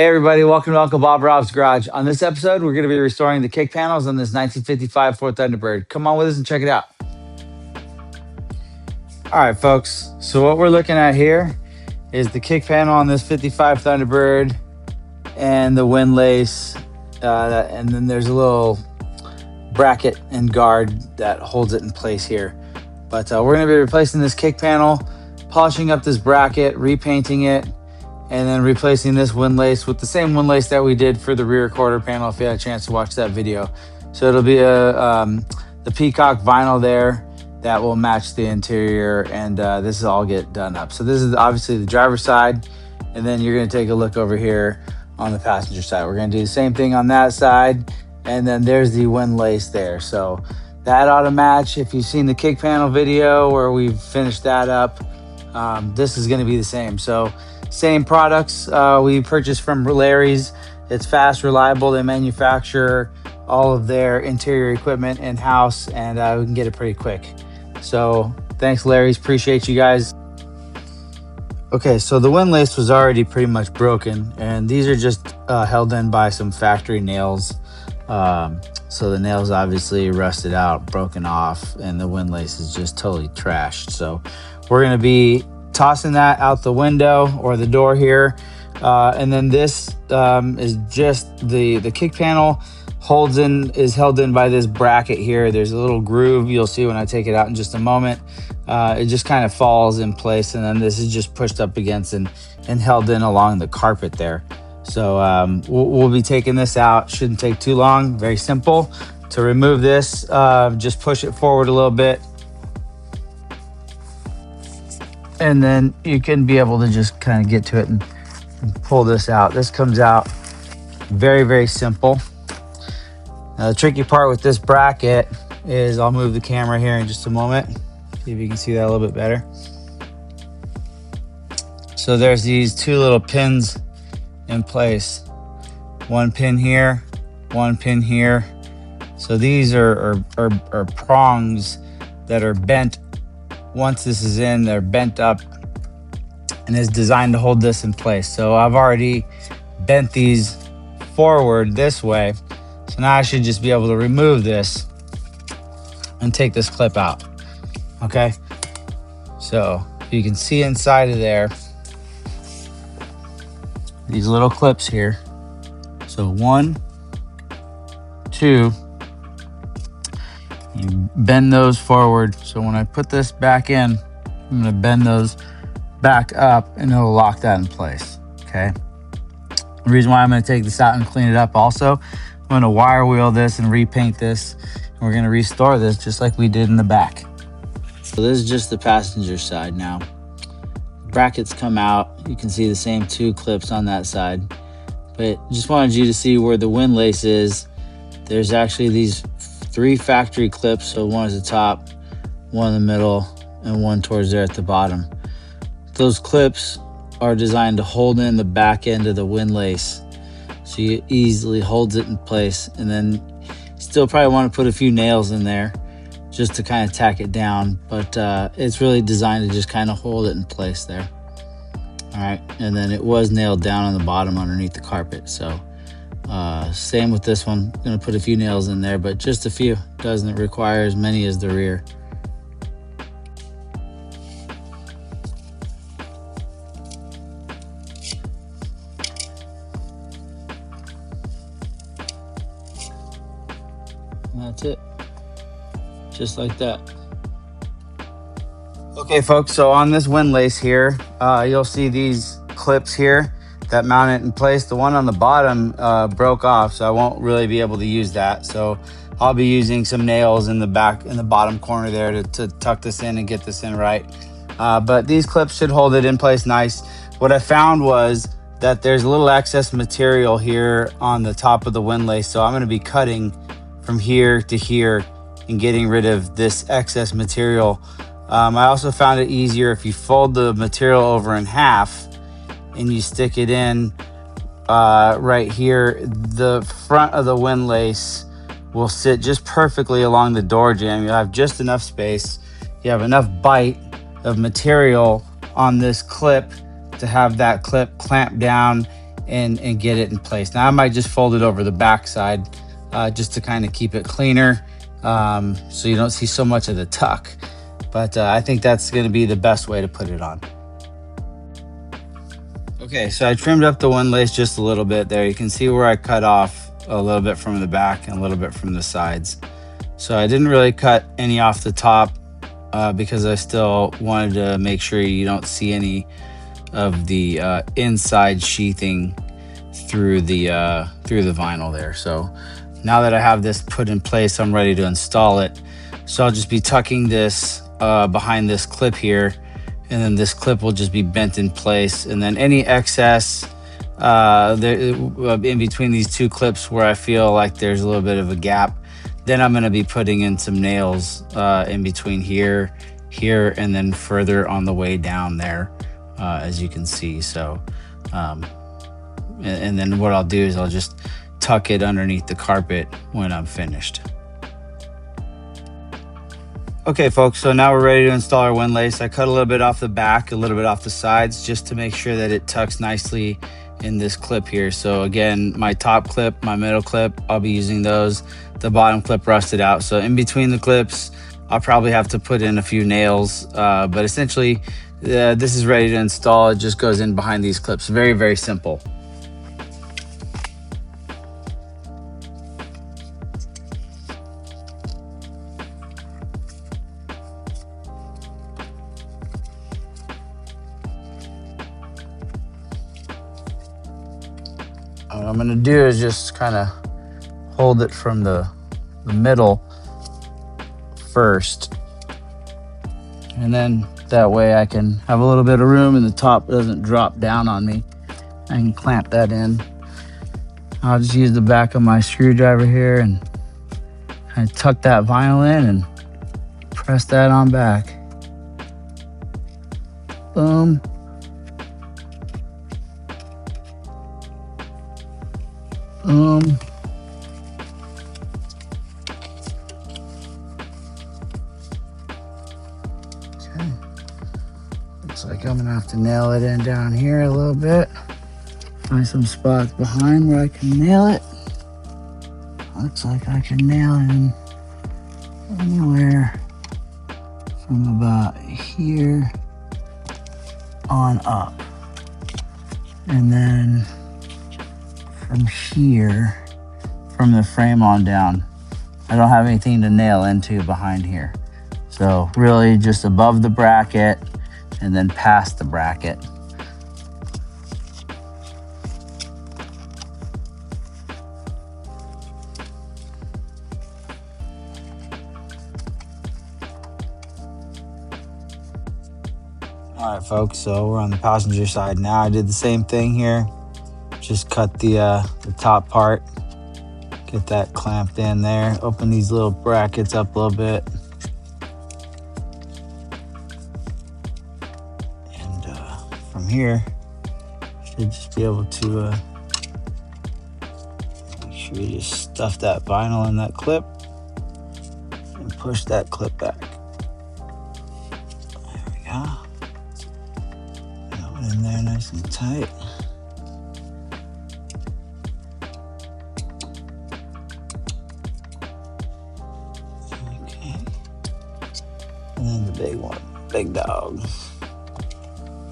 Hey everybody, welcome to Uncle Bob Rob's Garage. On this episode, we're going to be restoring the kick panels on this 1955 Ford Thunderbird. Come on with us and check it out. All right, folks. So what we're looking at here is the kick panel on this 55 Thunderbird and the windlace. And then there's a little bracket and guard that holds it in place here. But we're going to be replacing this kick panel, polishing up this bracket, repainting it, and then replacing this windlace with the same windlace that we did for the rear quarter panel if you had a chance to watch that video. So it'll be the peacock vinyl there that will match the interior, and this will all get done up. So this is obviously the driver's side, and then you're going to take a look over here on the passenger side. We're going to do the same thing on that side, and then there's the windlace there. So that ought to match. If you've seen the kick panel video where we've finished that up, this is going to be the same. So same products we purchased from Larrys. It's fast, reliable. They manufacture all of their interior equipment in-house, and we can get it pretty quick. So thanks, Larrys. Appreciate you guys. Okay, so the windlace was already pretty much broken, and these are just held in by some factory nails. So the nails obviously rusted out, broken off, and the windlace is just totally trashed. So we're going to be tossing that out the window or the door here, and then this is just the kick panel is held in by this bracket here. There's a little groove you'll see when I take it out in just a moment. It just kind of falls in place, and then this is just pushed up against and held in along the carpet there. So we'll be taking this out. Shouldn't take too long. Very simple to remove this. Just push it forward a little bit, and then you can be able to just kind of get to it and pull this out. This comes out very, very simple. Now, the tricky part with this bracket is, I'll move the camera here in just a moment. See if you can see that a little bit better. So there's these two little pins in place. One pin here, one pin here. So these are prongs that are bent. Once this is in, they're bent up and is designed to hold this in place. So I've already bent these forward this way. So now I should just be able to remove this and take this clip out. Okay. So you can see inside of there, these little clips here. So 1, 2, you bend those forward. So when I put this back in, I'm going to bend those back up and it'll lock that in place. Okay. The reason why I'm going to take this out and clean it up also, I'm going to wire wheel this and repaint this. And we're going to restore this just like we did in the back. So this is just the passenger side now. Brackets come out. You can see the same two clips on that side. But just wanted you to see where the windlace is. There's actually these 3 factory clips. So one at the top, one in the middle, and one towards there at the bottom. Those clips are designed to hold in the back end of the windlace, so you easily holds it in place. And then still probably want to put a few nails in there just to kind of tack it down, but it's really designed to just kind of hold it in place there. All right, and then it was nailed down on the bottom underneath the carpet. So same with this one. I'm gonna put a few nails in there, but just a few. Doesn't require as many as the rear. And that's it, just like that. Okay folks, so on this windlace here, you'll see these clips here that mount it in place. The one on the bottom broke off, so I won't really be able to use that. So I'll be using some nails in the back, in the bottom corner there to tuck this in and get this in right. But these clips should hold it in place nice. What I found was that there's a little excess material here on the top of the windlace, so I'm gonna be cutting from here to here and getting rid of this excess material. I also found it easier if you fold the material over in half and you stick it in right here. The front of the windlace will sit just perfectly along the door jamb. You'll have just enough space. You have enough bite of material on this clip to have that clip clamp down and get it in place. Now I might just fold it over the back side just to kind of keep it cleaner, so you don't see so much of the tuck. But I think that's going to be the best way to put it on. Okay, so I trimmed up the one lace just a little bit there. You can see where I cut off a little bit from the back and a little bit from the sides. So I didn't really cut any off the top because I still wanted to make sure you don't see any of the inside sheathing through the vinyl there. So now that I have this put in place, I'm ready to install it. So I'll just be tucking this behind this clip here, and then this clip will just be bent in place, and then any excess in between these two clips where I feel like there's a little bit of a gap, then I'm going to be putting in some nails in between here, and then further on the way down there, as you can see. So and then what I'll do is I'll just tuck it underneath the carpet when I'm finished. Okay folks, so now we're ready to install our wind lace. I cut a little bit off the back, a little bit off the sides, just to make sure that it tucks nicely in this clip here. So again, my top clip, my middle clip, I'll be using those. The bottom clip rusted out. So in between the clips, I'll probably have to put in a few nails, but essentially this is ready to install. It just goes in behind these clips. Very, very simple. What I'm gonna do is just kind of hold it from the middle first, and then that way I can have a little bit of room and the top doesn't drop down on me. I can clamp that in. I'll just use the back of my screwdriver here and kind of tuck that vinyl in and press that on back. Boom. Boom. Okay. Looks like I'm gonna have to nail it in down here a little bit. Find some spots behind where I can nail it. Looks like I can nail it in anywhere from about here on up. And then from here, from the frame on down, I don't have anything to nail into behind here. So really just above the bracket and then past the bracket. All right, folks, so we're on the passenger side now. I did the same thing here. Just cut the top part, get that clamped in there, open these little brackets up a little bit. And from here, should just be able to make sure you just stuff that vinyl in that clip and push that clip back. There we go. That one in there nice and tight. And then the big one, big dog.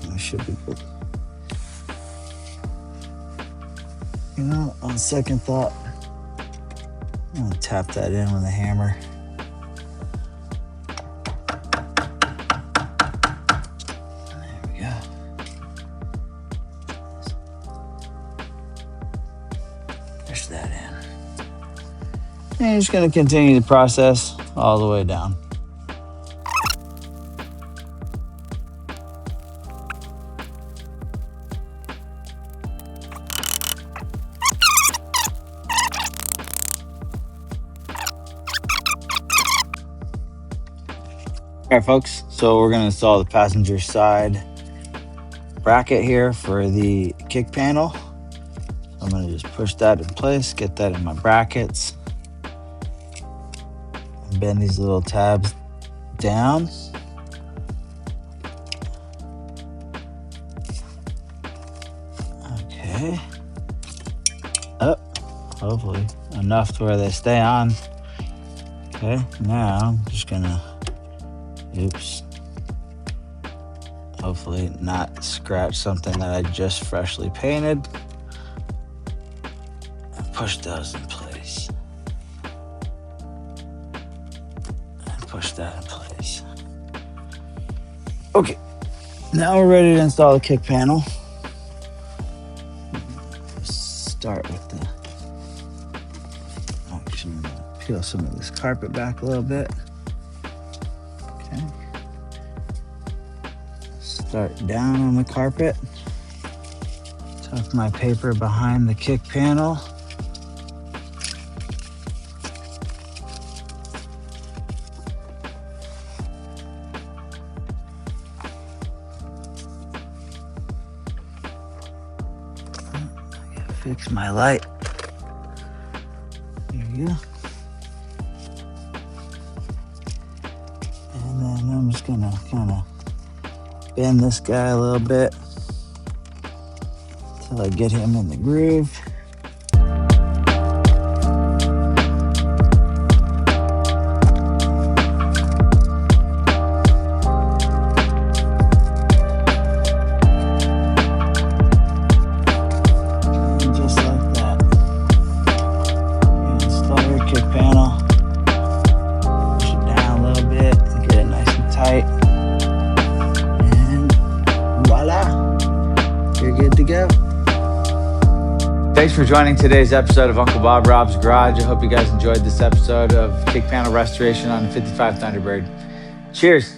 That should be good. You know, on second thought, I'm gonna tap that in with a hammer. There we go. Push that in. And you're just gonna continue the process all the way down. All right, folks, so we're gonna install the passenger side bracket here for the kick panel. I'm gonna just push that in place, get that in my brackets, and bend these little tabs down. Okay, Oh, hopefully enough to where they stay on. Okay, now I'm just gonna, oops, hopefully not scratch something that I just freshly painted. And push those in place. And push that in place. Okay, now we're ready to install the kick panel. Start with the, actually, I'm gonna peel some of this carpet back a little bit. Okay. Start down on the carpet. Tuck my paper behind the kick panel. Fix my light. There you go. And then I'm just gonna kind of bend this guy a little bit until I get him in the groove. Thanks for joining today's episode of Uncle Bob Rob's Garage. I hope you guys enjoyed this episode of kick panel restoration on the 55 Thunderbird. Cheers.